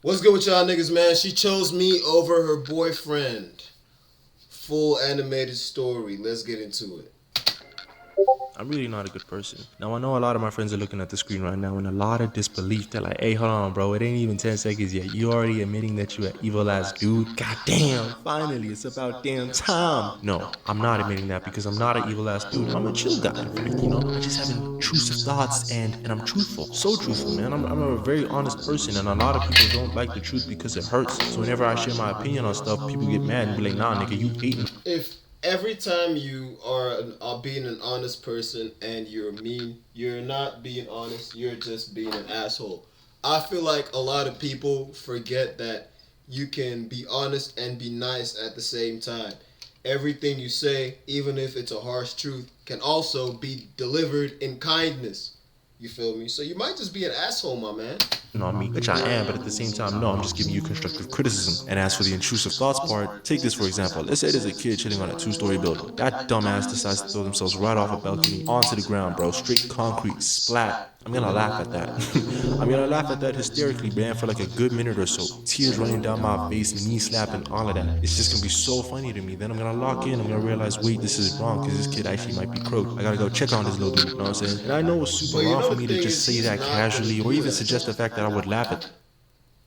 What's good with y'all niggas, man? She chose me over her boyfriend. Full animated story. Let's get into it. I'm really not a good person. Now, I know a lot of my friends are looking at the screen right now in a lot of disbelief. They're like, hey, hold on, bro. It ain't even 10 seconds yet. You already admitting that you're an evil-ass dude? God damn, finally, it's about damn time. No, I'm not admitting that because I'm not an evil-ass dude. I'm a chill guy, in fact, you know? I just have intrusive thoughts and I'm truthful. So truthful, man. I'm a very honest person, and a lot of people don't like the truth because it hurts. So whenever I share my opinion on stuff, people get mad and be like, nah, nigga, you hating. If every time you are being an honest person and you're mean, you're not being honest, you're just being an asshole. I feel like a lot of people forget that you can be honest and be nice at the same time. Everything you say, even if it's a harsh truth, can also be delivered in kindness. You feel me? So you might just be an asshole, my man. On me, which I am, but at the same time, no, I'm just giving you constructive criticism. And as for the intrusive thoughts part, take this for example. Let's say there's a kid chilling on a 2-story building. That dumbass decides to throw themselves right off a balcony onto the ground, bro. Straight concrete, splat. I'm gonna laugh at that. I'm gonna laugh at that hysterically, man, for like a good minute or so. Tears running down my face, knee slapping, all of that. It's just gonna be so funny to me. Then I'm gonna lock in, I'm gonna realize, wait, this is wrong, because this kid actually might be croaked. I gotta go check on this little dude, you know what I'm saying? And I know it's super wrong for me to just say that casually, or even suggest the fact that I would laugh at.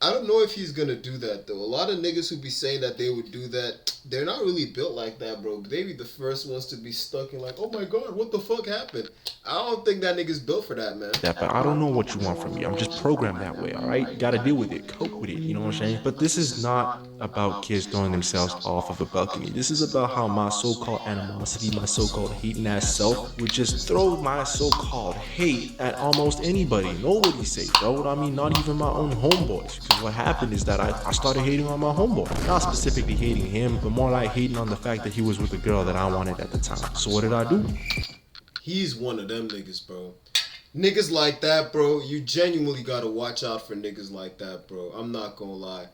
I don't know if he's gonna do that though. A lot of niggas who be saying that they would do that, they're not really built like that, bro. They be the first ones to be stuck in like, oh my god, what the fuck happened? I don't think that nigga's built for that, man. But I don't know what you want from me. I'm just programmed that way, alright? You gotta deal with it, cope with it, you know what I'm saying? But this is not about kids throwing themselves off of a balcony. This is about how my so-called animosity, my so-called hating ass self would just throw my so-called hate at almost anybody. Nobody safe, bro. I mean, not even my own homeboys. Because what happened is that I started hating on my homeboy. Not specifically hating him, but more like hating on the fact that he was with a girl that I wanted at the time. So what did I do? He's one of them niggas, bro. Niggas like that, bro, you genuinely gotta watch out for niggas like that, bro. I'm not gonna lie.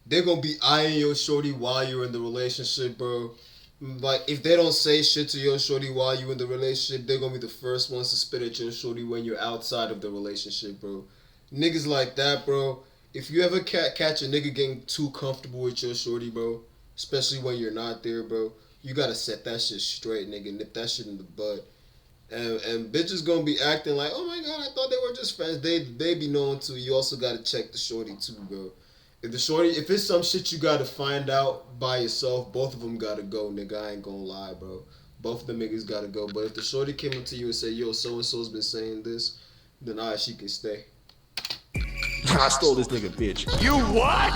They're gonna be eyeing your shorty while you're in the relationship, bro. Like, if they don't say shit to your shorty while you're in the relationship, they're gonna be the first ones to spit at your shorty when you're outside of the relationship, bro. Niggas like that, bro. If you ever catch a nigga getting too comfortable with your shorty, bro, especially when you're not there, bro, you gotta set that shit straight, nigga. Nip that shit in the bud. And bitches gonna be acting like, oh my god, I thought they were just friends. They be knowing too. You also gotta check the shorty too, bro. If it's some shit you gotta find out by yourself, both of them gotta go, nigga. I ain't gonna lie, bro. Both of them niggas gotta go. But if the shorty came up to you and said, yo, so and so's been saying this, then she can stay. I stole this nigga, bitch. You what?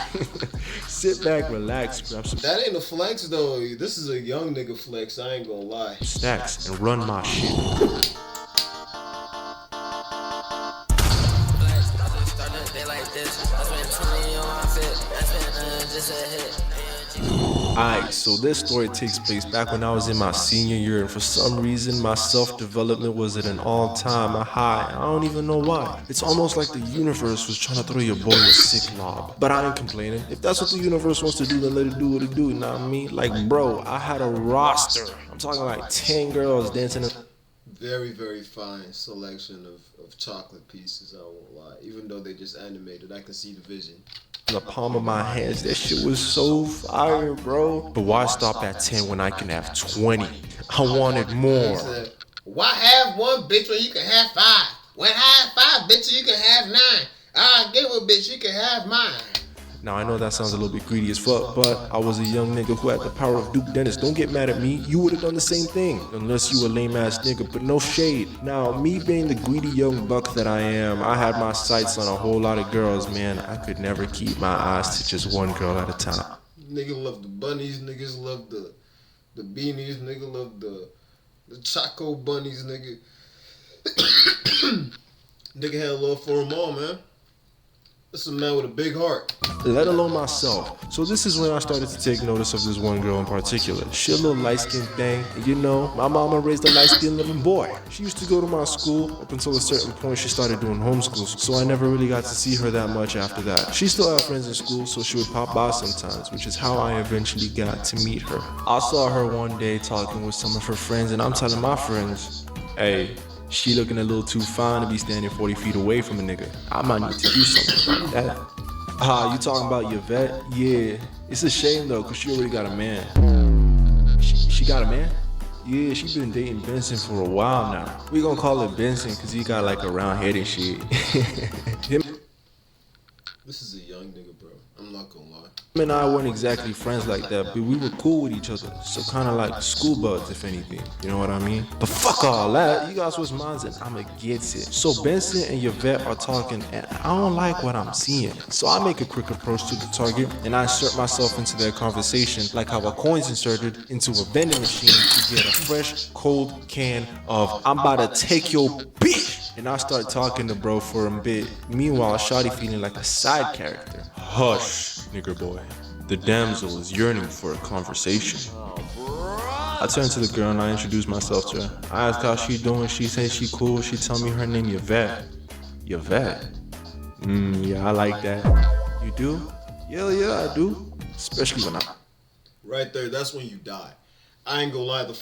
Sit back, relax, grab some That ain't a flex though. This is a young nigga flex. I ain't gonna lie. snacks and run my shit. Alright, so this story takes place back when I was in my senior year, and for some reason my self-development was at an all-time high. I don't even know why. It's almost like the universe was trying to throw your boy a sick lob. But I ain't complaining. If that's what the universe wants to do, then let it do what it do, you know what I mean? Like, bro, I had a roster. I'm talking like 10 girls dancing. Very, very fine selection of chocolate pieces, I won't lie. Even though they just animated, I can see the vision. In the palm of my hands, that shit was so fire, bro. But why stop at 10 when I can have 20? I wanted more. Why have one bitch when you can have 5? When I have 5 bitches, you can have 9. I get what bitch, you can have mine. Now, I know that sounds a little bit greedy as fuck, but I was a young nigga who had the power of Duke Dennis. Don't get mad at me. You would have done the same thing, unless you a lame ass nigga, but no shade. Now, me being the greedy young buck that I am, I had my sights on a whole lot of girls, man. I could never keep my eyes to just one girl at a time. Nigga love the bunnies, niggas love the beanies, nigga love the choco bunnies, nigga. Nigga had love for them all, man. That's a man with a big heart. Let alone myself. So this is when I started to take notice of this one girl in particular. She a little light-skinned thing. And you know, my mama raised a light-skinned little boy. She used to go to my school. Up until a certain point, she started doing homeschools. So I never really got to see her that much after that. She still had friends in school, so she would pop by sometimes, which is how I eventually got to meet her. I saw her one day talking with some of her friends, and I'm telling my friends, hey, she looking a little too fine to be standing 40 feet away from a nigga. I might need to do something about that. Ah, you talking about Yvette? Yeah. It's a shame though, cause she already got a man. She got a man? Yeah, she been dating Benson for a while now. We gonna call it Benson cause he got like a round head and shit. Him This is a young nigga, bro. I'm not gonna lie. and I weren't exactly friends like that, but we were cool with each other. So kinda like school buds, if anything. You know what I mean? But fuck all that. You guys switch minds and I'ma get it. So Benson and Yvette are talking and I don't like what I'm seeing. So I make a quick approach to the target and I insert myself into their conversation like how a coin's inserted into a vending machine to get a fresh, cold can of I'm about to take your bitch. And I start talking to bro for a bit. Meanwhile, Shawty feeling like a side character. Hush, nigger boy. The damsel is yearning for a conversation. I turn to the girl and I introduce myself to her. I ask how she doing. She says she cool. She tell me her name Yvette. Yvette? Yeah, I like that. You do? Yeah, I do. Especially when I... Right there, that's when you die. I ain't gonna lie.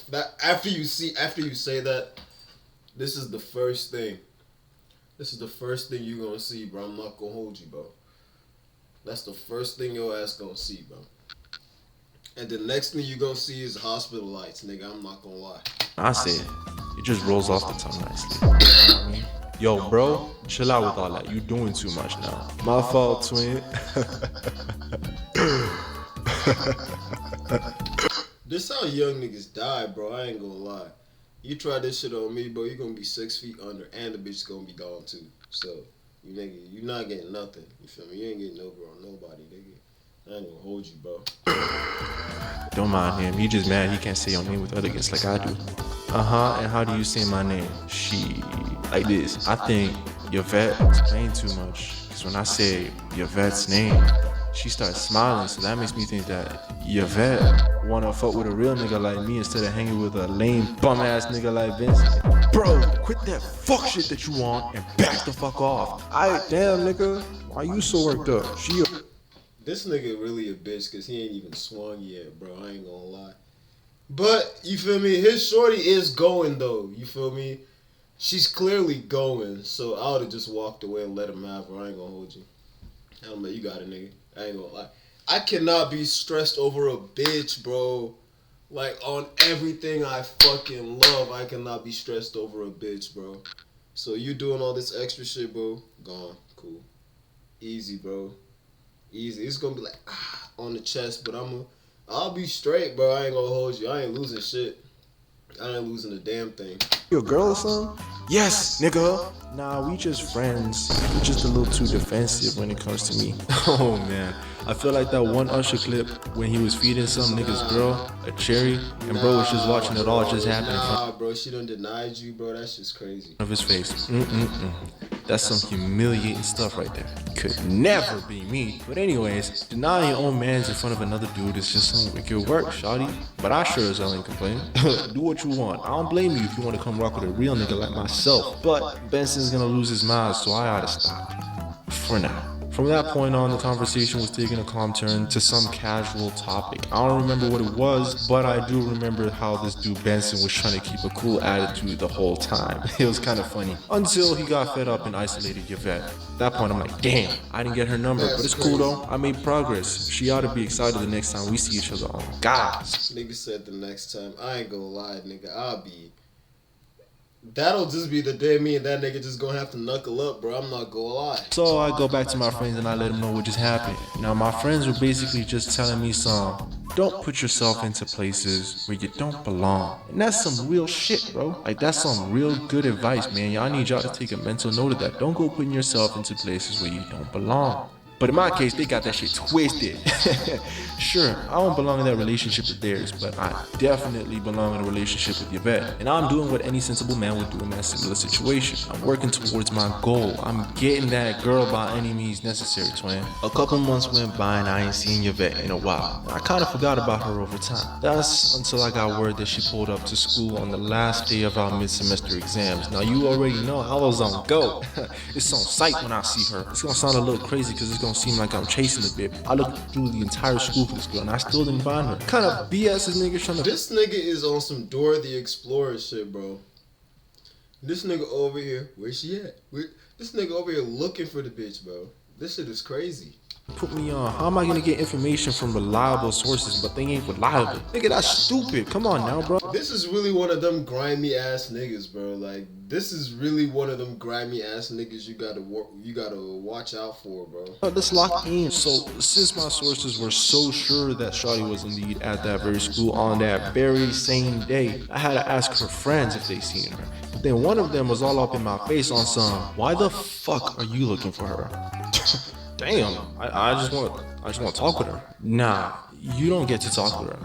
After you say that, this is the first thing. This is the first thing you gonna see, bro. I'm not gonna hold you, bro. That's the first thing your ass gonna see, bro. And the next thing you gonna see is hospital lights, nigga. I'm not gonna lie. I say it just rolls off the tongue nicely. You know what I mean? Yo, bro, chill out with all that. You doing too much now. My fault, twin. This how young niggas die, bro. I ain't gonna lie. You try this shit on me, bro, you gonna be 6 feet under, and the bitch gonna be gone too. So, you nigga, you not getting nothing. You feel me? You ain't getting no girl, nobody, nigga. I ain't gonna hold you, bro. Don't mind him. He just mad he can't say your name with elegance like I do. And how do you say my name? She like this. I think Yvette is playing too much. Cause when I say Yvette's name, she starts smiling, so that makes me think that Yvette wanna fuck with a real nigga like me instead of hanging with a lame bum ass nigga like Vincent. Bro, quit that fuck shit that you want and back the fuck off. Damn nigga, why you so worked up? This nigga really a bitch because he ain't even swung yet, bro. I ain't gonna lie. But, you feel me? His shorty is going, though. You feel me? She's clearly going. So, I would have just walked away and let him have her. I ain't gonna hold you. I'm like, you got it, nigga. I ain't gonna lie. I cannot be stressed over a bitch, bro. Like, on everything I fucking love, I cannot be stressed over a bitch, bro. So, you doing all this extra shit, bro? Gone. Cool. Easy, bro. Easy. It's gonna be like, on the chest, but I'll be straight, bro. I ain't gonna hold you. I ain't losing shit. I ain't losing a damn thing. You a girl or something? Yes, nigga. Nah, we just friends. You're just a little too defensive when it comes to me. Oh man, I feel like that one Usher clip when he was feeding some nigga's girl a cherry, and bro was just watching it all just happen in front bro, she done denied you, bro. That's just crazy. of his face. That's some humiliating stuff right there. Could never be me. But anyways, denying your own mans in front of another dude is just some wicked work, shawty. But I sure as hell ain't complaining. Do what you want. I don't blame you if you want to come rock with a real nigga like myself. But Benson's gonna lose his mind, so I oughta stop. For now. From that point on, the conversation was taking a calm turn to some casual topic. I don't remember what it was, but I do remember how this dude Benson was trying to keep a cool attitude the whole time. It was kind of funny. Until he got fed up and isolated Yvette. At that point, I'm like, damn, I didn't get her number, but it's cool though. I made progress. She ought to be excited the next time we see each other on God. Nigga said the next time. I ain't gonna lie, nigga. That'll just be the day me and that nigga just gonna have to knuckle up, bro. I'm not gonna lie. So I go back to my friends and I let them know what just happened. Now my friends were basically just telling me don't put yourself into places where you don't belong. And that's some real shit, bro. Like that's some real good advice, man. Y'all need y'all to take a mental note of that. Don't go putting yourself into places where you don't belong. But in my case, they got that shit twisted. Sure, I don't belong in that relationship with theirs, but I definitely belong in a relationship with Yvette. And I'm doing what any sensible man would do in that similar situation. I'm working towards my goal. I'm getting that girl by any means necessary, twin. A couple months went by and I ain't seen Yvette in a while. I kind of forgot about her over time. That's until I got word that she pulled up to school on the last day of our mid-semester exams. Now you already know I was on go. It's on sight when I see her. It's gonna sound a little crazy because it's gonna seem like I'm chasing a bit. I looked through the entire school for this girl and I still didn't find her. What kind of BS is nigga trying to... This nigga is on some Dora the Explorer shit, bro. This nigga over here, where's she at? This nigga over here looking for the bitch, bro. This shit is crazy. Put me on. How am I gonna get information from reliable sources, but they ain't reliable? Nigga, that's stupid. Come on now, bro. This is really one of them grimy ass niggas, bro. Like, this is really one of them grimy ass niggas you gotta watch out for, bro. Let's lock in. So, since my sources were so sure that Shawty was indeed at that very school on that very same day, I had to ask her friends if they seen her. But then one of them was all up in my face on some, why the fuck are you looking for her? Damn, I just want to talk with her. Nah, you don't get to talk with her.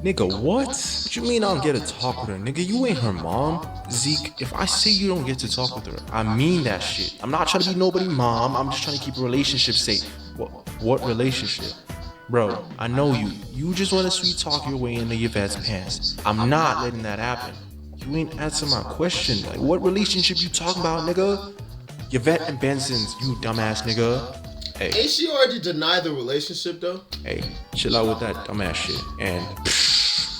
Nigga, what? What you mean I don't get to talk with her? Nigga, you ain't her mom. Zeke, if I say you don't get to talk with her, I mean that shit. I'm not trying to be nobody's mom. I'm just trying to keep a relationship safe. What relationship? Bro, I know you. You just want to sweet talk your way into Yvette's pants. I'm not letting that happen. You ain't answering my question. Like, what relationship you talking about, nigga? Yvette and Benson's, you dumbass nigga. Hey. Ain't she already denied the relationship though? Hey, chill out with that dumbass shit. And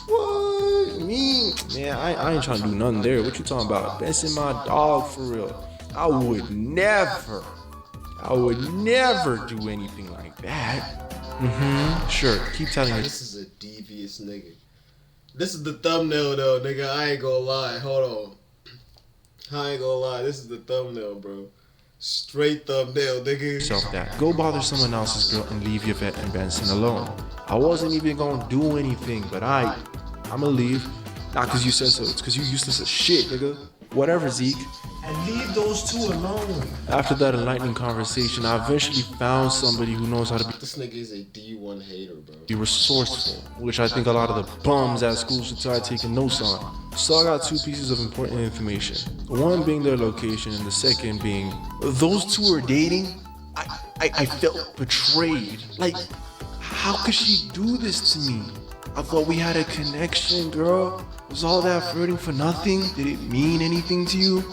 what? Me? Man, I ain't trying to do nothing there. What you talking about? Benson my dog for real. I would never do anything like that. Sure, keep telling me. This is a devious nigga. This is the thumbnail though, nigga. I ain't gonna lie. Hold on. I ain't gonna lie. This is the thumbnail, bro. Straight thumbnail, nigga. Self that. Go bother someone else's girl and leave Yvette and Benson alone. I wasn't even gonna do anything, but I'ma leave. Not cause you said so, it's cause you useless as shit, nigga. Whatever, Zeke. And leave those two alone. After that enlightening conversation, I eventually found somebody who knows how to This nigga is a D1 hater, bro. be resourceful, which I think a lot of the bums at school should try taking notes on. So I got two pieces of important information. One being their location, and the second being those two are dating. I felt betrayed. Like, how could she do this to me? I thought we had a connection, girl. Was all that flirting for nothing? Did it mean anything to you?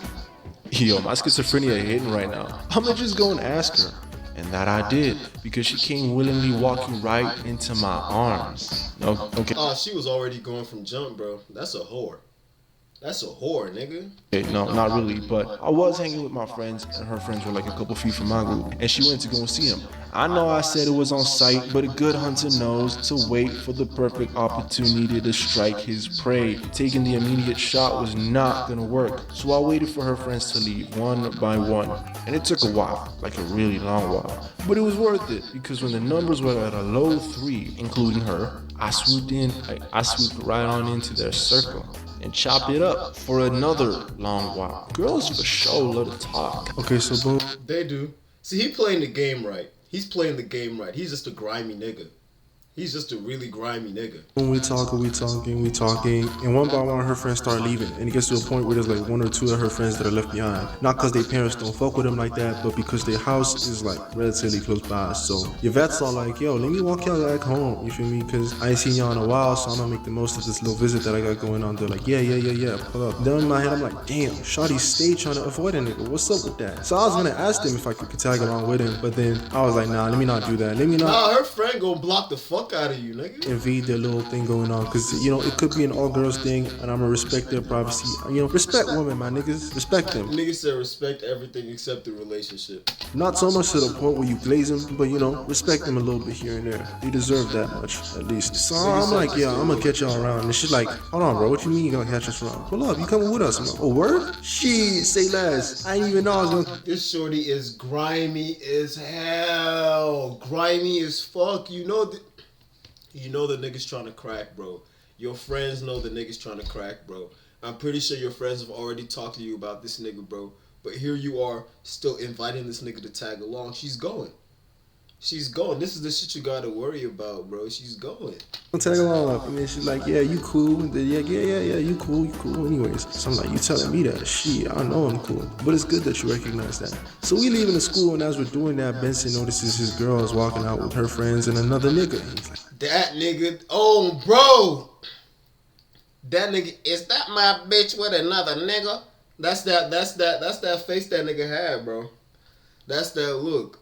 Yo, my schizophrenia hitting right now. I'ma just go and ask her. And that I did, because she came willingly walking right into my arms. Okay. Oh, she was already going from jump, bro. That's a whore. That's a whore, nigga. Okay, no, not really, but I was hanging with my friends, and her friends were like a couple feet from my group, and she went to go and see him. I know I said it was on sight, but a good hunter knows to wait for the perfect opportunity to strike his prey. Taking the immediate shot was not gonna work, so I waited for her friends to leave one by one, and it took a while, like a really long while. But it was worth it, because when the numbers were at a low 3, including her, I swooped right on into their circle and chopped it up for another long while. Girls for sure love to talk. Okay, so boom. They do. See, he playing the game right. He's playing the game right. He's just a grimy nigga. He's just a really grimy nigga. When we talking, and one by one her friends start leaving, and it gets to a point where there's like 1 or 2 of her friends that are left behind. Not because their parents don't fuck with them like that, but because their house is like relatively close by. So Yvette's all like, yo, let me walk y'all back home, you feel me? Because I ain't seen y'all in a while, so I'm gonna make the most of this little visit that I got going on. They're like, yeah, pull up. Then in my head, I'm like, damn, Shawty stayed trying to avoid a nigga. What's up with that? So I was gonna ask them if I could tag along with him, but then I was like, nah, let me not do that. Nah, her friend gonna block the fuck out of you, nigga. Invade their little thing going on, because you know it could be an all girls thing, and I'm gonna respect their privacy. You know, respect women, my niggas, respect them. Niggas said respect everything except the relationship. Not so much to the point where you glaze them, but you know, respect them a little bit here and there. They deserve that much, at least. So I'm like, yeah, I'm gonna catch y'all around. And she's like, hold on, bro, what you mean you gonna catch us around? Pull up, you coming with us? I'm like, oh, word? Shit, say less. I didn't even know I was gonna. This shorty is grimy as hell. Grimy as fuck. You know the niggas trying to crack, bro. Your friends know the niggas trying to crack, bro. I'm pretty sure your friends have already talked to you about this nigga, bro. But here you are, still inviting this nigga to tag along. She's going. This is the shit you gotta worry about, bro. She's going. Tag along. And then she's like, yeah, you cool. And then, yeah, you cool anyways. So I'm like, you telling me that? Shit, I know I'm cool. But it's good that you recognize that. So we leaving the school, and as we're doing that, Benson notices his girl is walking out with her friends and another nigga. He's like, that nigga, oh, bro. That nigga, is that my bitch with another nigga? That's that face that nigga had, bro. That's that look.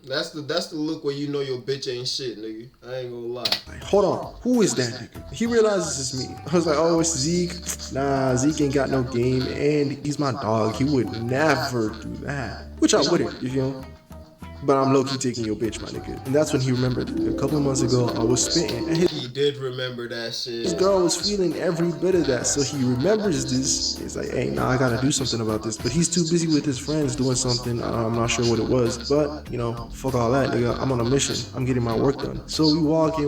That's the look where you know your bitch ain't shit, nigga. I ain't gonna lie. Like, hold on, who is that nigga? He realizes it's me. I was like, oh, it's Zeke. Nah, Zeke ain't got no game, and he's my dog. He would never do that. Which I wouldn't, you know. but I'm low-key taking your bitch, my nigga. And that's when he remembered. A couple of months ago, I was spitting, and He did remember that shit. his girl was feeling every bit of that, so he remembers this. He's like, hey, nah, I gotta do something about this. But he's too busy with his friends doing something. I'm not sure what it was, but, you know, fuck all that, nigga. I'm on a mission. I'm getting my work done. So we walking,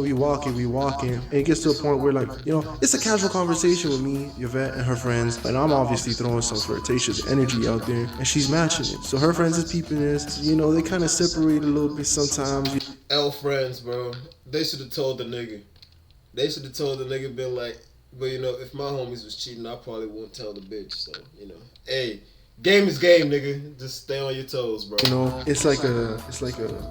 and it gets to a point where, like, you know, it's a casual conversation with me, Yvette, and her friends, and I'm obviously throwing some flirtatious energy out there, and she's matching it. So her friends is peeping this. You know, they kind of separate a little bit sometimes. L friends, bro. They should have told the nigga. They should have told the nigga, been like, but you know, if my homies was cheating, I probably wouldn't tell the bitch. So, you know, hey, game is game, nigga. Just stay on your toes, bro. You know, it's like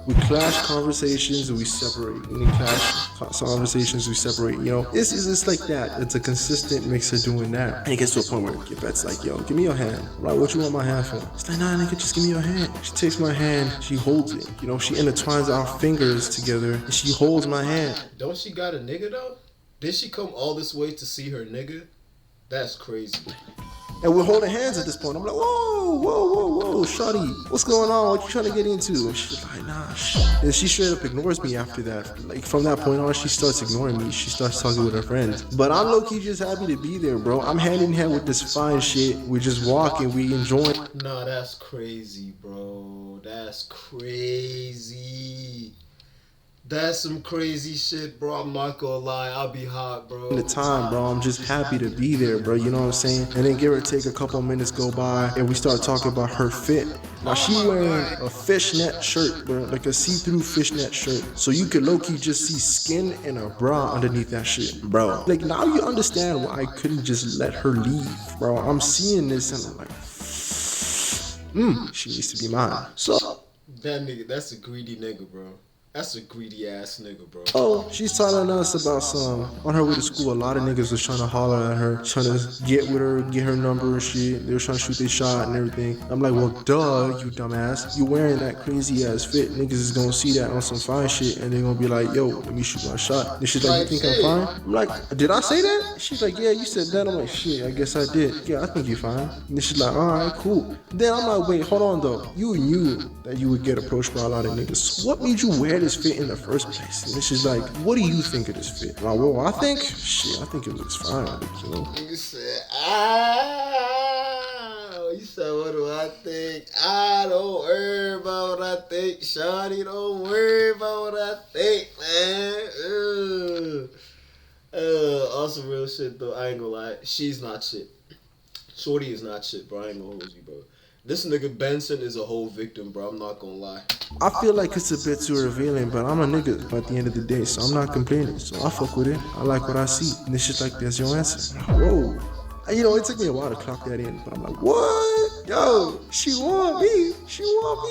we clash conversations and we separate. When we clash conversations, we separate. You know, it's like that. It's a consistent mix of doing that. And it gets to a point where Yvette's like, yo, give me your hand. Right, what you want my hand for? It's like, nah, nigga, just give me your hand. She takes my hand, she holds it. You know, she intertwines our fingers together and she holds my hand. Don't she got a nigga though? Did she come all this way to see her nigga? That's crazy. And we're holding hands at this point. I'm like, whoa, shawty, what's going on? What you trying to get into? And she's like, nah, and she straight up ignores me after that. Like, from that point on, she starts ignoring me. She starts talking with her friends. But I'm low-key just happy to be there, bro. I'm hand in hand with this fine shit. We're just walking, we enjoying. Nah, that's crazy, bro. That's crazy. That's some crazy shit, bro. I'm not gonna lie. I'll be hot, bro. The time, bro. I'm just happy to be there, bro. You know what I'm saying? And then give or take a couple minutes go by, and we start talking about her fit. Now she wearing a fishnet shirt, bro, like a see-through fishnet shirt. So you could low-key just see skin and a bra underneath that shit, bro. Like, now you understand why I couldn't just let her leave, bro. I'm seeing this and I'm like, she needs to be mine. So that nigga, that's a greedy nigga, bro. That's a greedy ass nigga, bro. Oh, she's telling us about some. On her way to school, a lot of niggas was trying to holler at her, trying to get with her, get her number and shit. They were trying to shoot their shot and everything. I'm like, well, duh, you dumbass. You wearing that crazy ass fit. Niggas is gonna see that on some fine shit and they're gonna be like, yo, let me shoot my shot. And she's like, you think I'm fine? I'm like, did I say that? She's like, yeah, you said that. I'm like, shit, I guess I did. Yeah, I think you're fine. And she's like, alright, cool. Then I'm like, wait, hold on though. You knew that you would get approached by a lot of niggas. So what made you wear this fit in the first place? And she's like, what do you think of this fit? I'm like, well, I think it looks fine. You know? You said, you said, what do I think? Don't worry about what I think, shawty. Don't worry about what I think, man. Also real shit though, I ain't gonna lie. She's not shit. Shorty is not shit, bro. I ain't gonna hold you, bro. This nigga Benson is a whole victim, bro. I'm not gonna lie. I feel like it's a bit too revealing, but I'm a nigga at the end of the day, so I'm not complaining. So I fuck with it. I like what I see. And it's just like, there's your answer. Whoa. You know, it took me a while to clock that in, but I'm like, what? Yo, she want me.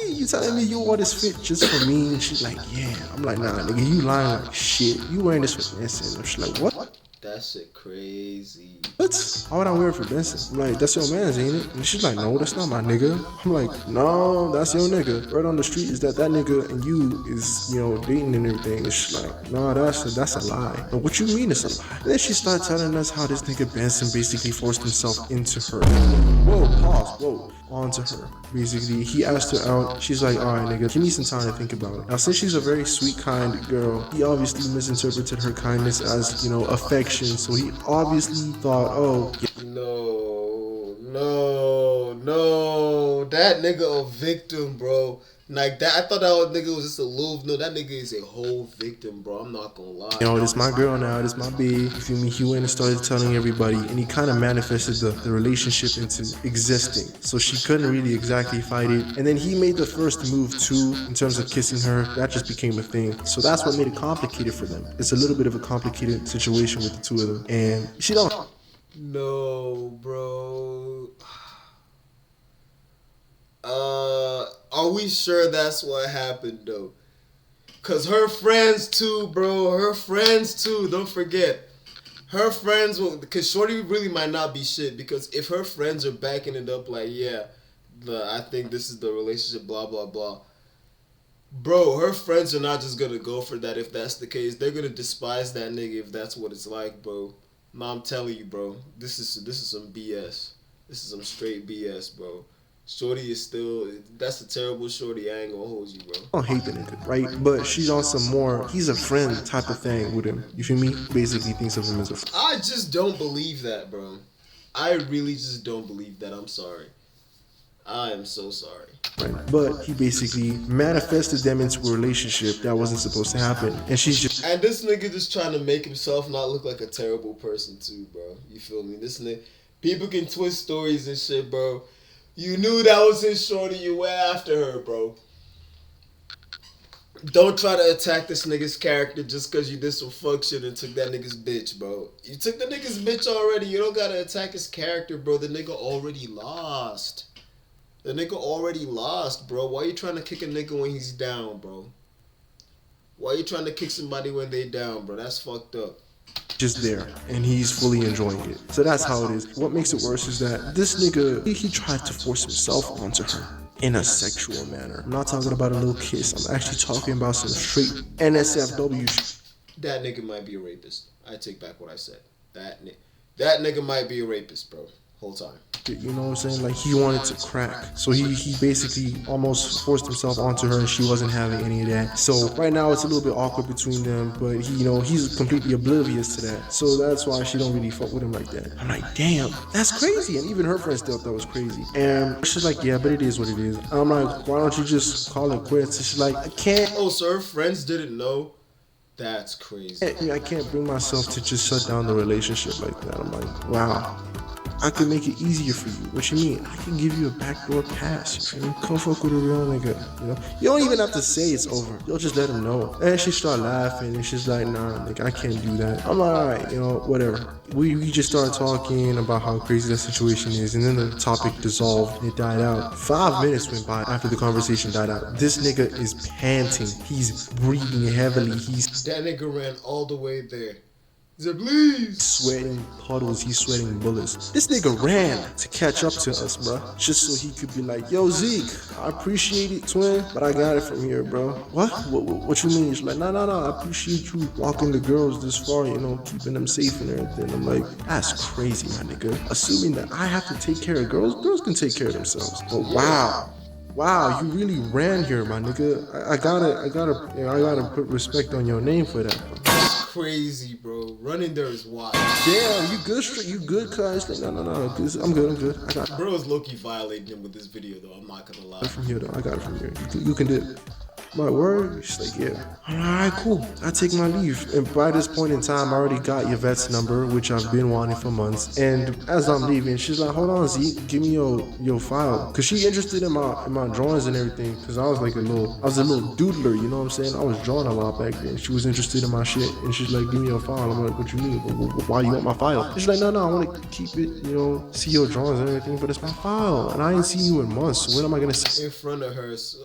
You telling me you want this fit just for me? And she's like, yeah. I'm like, nah, nigga, you lying like shit. You wearing this for Benson. And she's like, what? That shit crazy. What? How would I wear it for Benson? I'm like, that's your man's, ain't it? And she's like, no, that's not my nigga. I'm like, no, that's your nigga. Word on the street is that nigga and you is, you know, dating and everything. And she's like, no, that's a lie. And what you mean it's a lie? And then she started telling us how this nigga Benson basically forced himself into her. Whoa, pause, whoa. Onto her. Basically, he asked her out. She's like, alright, nigga, give me some time to think about it. Now, since she's a very sweet, kind girl, he obviously misinterpreted her kindness as, you know, affection. So he obviously thought, oh, yeah. No. That nigga a victim, bro. Like that, I thought that nigga was just a little. No, that nigga is a whole victim, bro. I'm not gonna lie. You know, this my girl now, this my babe. You feel me? He went and started telling everybody, and he kind of manifested the relationship into existing. So she couldn't really exactly fight it. And then he made the first move too, in terms of kissing her. That just became a thing. So that's what made it complicated for them. It's a little bit of a complicated situation with the two of them. And she don't. No, bro. Are we sure that's what happened though? Cause her friends too, bro. Her friends too. Don't forget. Her friends will, cause Shorty really might not be shit. Because if her friends are backing it up, like, yeah, I think this is the relationship, blah blah blah. Bro, her friends are not just gonna go for that if that's the case. They're gonna despise that nigga if that's what it's like, bro. No, I'm telling you, bro. This is some BS. This is some straight BS, bro. Shorty is still, that's a terrible shorty. I ain't gonna hold you, bro. I don't hate the nigga, right? But she's on some more, he's a friend type of thing with him. You feel me? Basically thinks of him as a friend. I just don't believe that, bro. I really just don't believe that. I'm sorry. I am so sorry. But he basically manifested them into a relationship that wasn't supposed to happen. And she's just... And this nigga just trying to make himself not look like a terrible person too, bro. You feel me? This nigga, people can twist stories and shit, bro. You knew that was his shorty, you went after her, bro. Don't try to attack this nigga's character just because you did some fuck shit and took that nigga's bitch, bro. You took the nigga's bitch already. You don't gotta attack his character, bro. The nigga already lost. The nigga already lost, bro. Why you trying to kick a nigga when he's down, bro? Why you trying to kick somebody when they down, bro? That's fucked up. Just there, and he's fully enjoying it. So that's how it is. What makes it worse is that this nigga, he tried to force himself onto her in a sexual manner. I'm not talking about a little kiss. I'm actually talking about some straight NSFW shit. That nigga might be a rapist. I take back what I said. That nigga might be a rapist, bro. Whole time. You know what I'm saying? Like, he wanted to crack. So he basically almost forced himself onto her and she wasn't having any of that. So right now it's a little bit awkward between them, but he, you know, he's completely oblivious to that. So that's why she don't really fuck with him like that. I'm like, damn, that's crazy. And even her friends thought that was crazy. And she's like, yeah, but it is what it is. And I'm like, why don't you just call it quits? And she's like, I can't. Oh, so her friends didn't know? That's crazy. I can't bring myself to just shut down the relationship like that. I'm like, wow. I could make it easier for you. What you mean? I can give you a backdoor pass. You feel me? Come fuck with a real nigga. You know? You don't even have to say it's over. You'll just let him know. And she start laughing and she's like, nah, nigga, I can't do that. I'm like, alright, you know, whatever. We just started talking about how crazy that situation is, and then the topic dissolved and it died out. 5 minutes went by after the conversation died out. This nigga is panting. He's breathing heavily. That nigga ran all the way there. He said, please. Sweating puddles, he's sweating bullets. This nigga ran to catch up to us, bro. Just so he could be like, yo, Zeke, I appreciate it, twin, but I got it from here, bro. What you mean? He's like, no, I appreciate you walking the girls this far, you know, keeping them safe and everything. I'm like, that's crazy, my nigga. Assuming that I have to take care of girls can take care of themselves. But wow, you really ran here, my nigga. I gotta put respect on your name for that, bro. Crazy, bro. Running there is wild. Damn, you good, cuz. Like, no, I'm good. I got it. Bro is low-key violating him with this video, though. I'm not gonna lie. From here, though. I got it from here. You can do it. My word? She's like, yeah. Alright, cool. I take my leave. And by this point in time, I already got Yvette's number, which I've been wanting for months. And as I'm leaving, she's like, hold on, Zeke, give me your file. Cause she interested in my drawings and everything. Cause I was a little doodler, you know what I'm saying? I was drawing a lot back then. She was interested in my shit. And she's like, give me your file. I'm like, what you mean? Why you want my file? And she's like, no, I want to keep it, you know, see your drawings and everything, but it's my file. And I ain't seen you in months. So when am I gonna see? In front of her. So,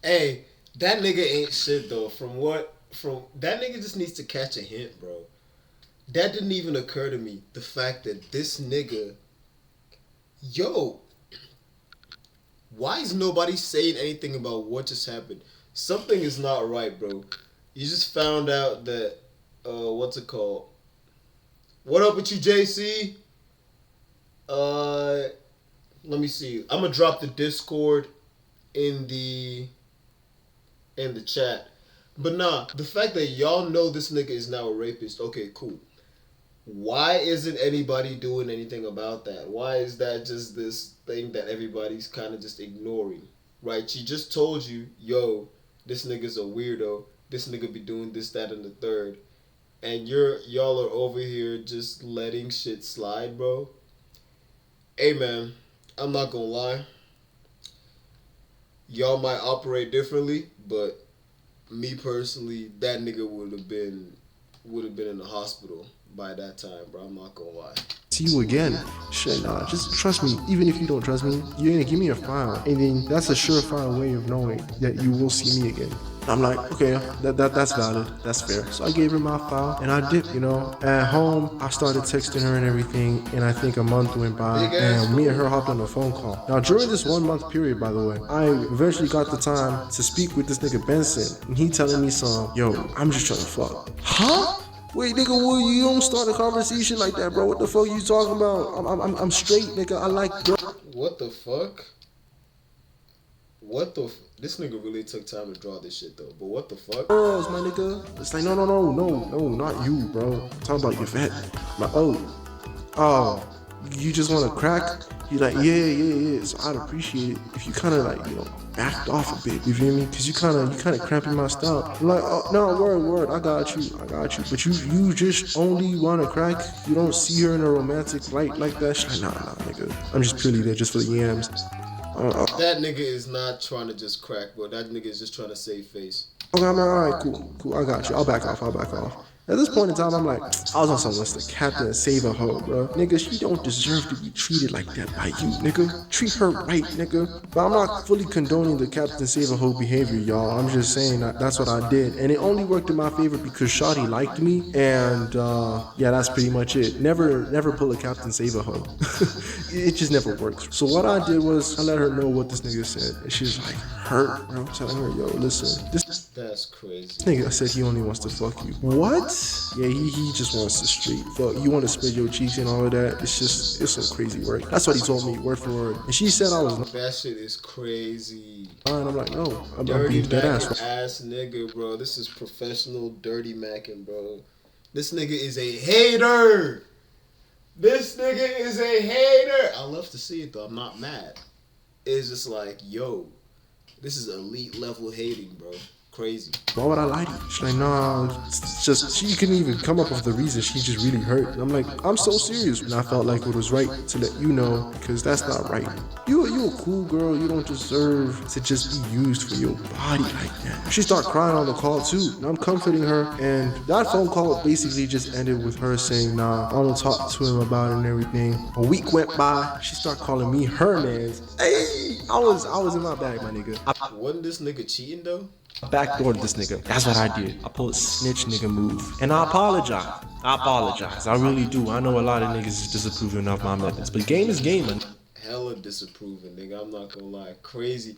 hey. That nigga ain't shit though. That nigga just needs to catch a hint, bro. That didn't even occur to me. The fact that this nigga, why is nobody saying anything about what just happened? Something is not right, bro. You just found out that, what's it called? What up with you, JC? Let me see. I'm gonna drop the Discord in the chat. But nah, the fact that y'all know this nigga is now a rapist, okay, cool. Why isn't anybody doing anything about that? Why is that just this thing that everybody's kind of just ignoring? Right? She just told you, yo, this nigga's a weirdo. This nigga be doing this, that, and the third. And y'all are over here just letting shit slide, bro. Hey, man, I'm not gonna lie. Y'all might operate differently, but me personally, that nigga would have been in the hospital by that time, bro. I'm not gonna lie. See you again. Shit, nah, just trust me. Even if you don't trust me, you're gonna give me a file, and then that's a surefire way of knowing that you will see me again. I'm like, okay, that's valid, that's fair. So I gave her my file and I dipped, you know. At home, I started texting her and everything, and I think a month went by, and me and her hopped on a phone call. Now during this 1 month period, by the way, I eventually got the time to speak with this nigga Benson, and he telling me yo, I'm just trying to fuck. Huh? Wait, nigga, well, you don't start a conversation like that, bro. What the fuck you talking about? I'm straight, nigga. I like girl. What the fuck? What the? This nigga really took time to draw this shit though. But what the fuck? Girls, my nigga. It's like, no, not you, bro. I'm talking about your vet. My, you just want to crack? You're like, yeah. So I'd appreciate it if you kind of like, backed off a bit. You feel me? Cause you kind of cramping my style. I'm like, oh no, word, I got you. But you just only want to crack. You don't see her in a romantic light like that. She's like, nah, nigga. I'm just purely there just for the yams. That nigga is not trying to just crack, bro. That nigga is just trying to save face. Okay, I'm like, all right, cool. I got you. I'll back off. At this point in time, I'm like, I was on something that's the captain and save a hoe, bro. Nigga, she don't deserve to be treated like that by you, nigga. Treat her right, nigga. But I'm not fully condoning the captain save a hoe behavior, y'all. I'm just saying that's what I did. And it only worked in my favor because Shawty liked me. And, yeah, that's pretty much it. Never pull a captain save a hoe. It just never works. So what I did was I let her know what this nigga said. And she was like, hurt, bro. I'm telling her, yo, listen. That's crazy. This nigga said he only wants to fuck you. What? Yeah, he just wants to straight fuck. You want to spread your cheeks and all of that. It's some crazy work. That's what he told me, word for word. And she said I was. That shit is crazy. And I'm like, no, I'm dirty being dead ass. Ass nigga, bro. This is professional dirty macking, bro. This nigga is a hater. I love to see it though. I'm not mad. It's just like, yo, this is elite level hating, bro. Crazy. Why would I lie to you? She's like, nah, it's just, she couldn't even come up with the reason. She just really hurt. And I'm like, I'm so serious. And I felt like it was right to let you know, because that's not right. You a cool girl. You don't deserve to just be used for your body like that. She started crying on the call too. And I'm comforting her. And that phone call basically just ended with her saying, nah, I'm gonna talk to him about it and everything. A week went by. She started calling me her man. Hey, I was in my bag, my nigga. Wasn't this nigga cheating though? I backdoored this nigga. That's what I did. I pulled a snitch nigga move. And I apologize. I really do. I know a lot of niggas is disapproving of my methods. But game is game, man. Hella disapproving, nigga. I'm not gonna lie. Crazy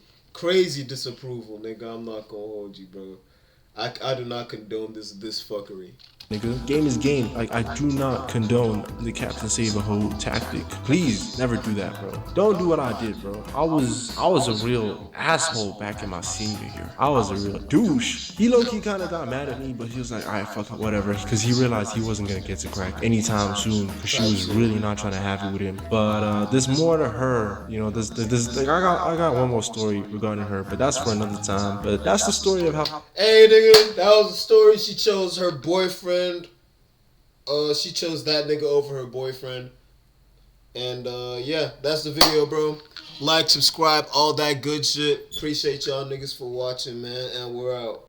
disapproval, nigga. I'm not gonna hold you, bro. I do not condone this fuckery. Nigga, game is game. Like, I do not condone the Captain Save a Hoe tactic. Please, never do that, bro. Don't do what I did, bro. I was a real asshole back in my senior year. I was a real douche. He low-key kind of got mad at me, but he was like, alright, fuck it, whatever. Because he realized he wasn't going to get to crack anytime soon. Because she was really not trying to have it with him. But there's more to her. There's like, I got one more story regarding her, but that's for another time. But that's the story of how... Hey, nigga, that was the story. She chose her boyfriend. She chose that nigga over her boyfriend. And yeah, that's the video, bro. Like, subscribe, all that good shit. Appreciate y'all niggas for watching, man. And we're out.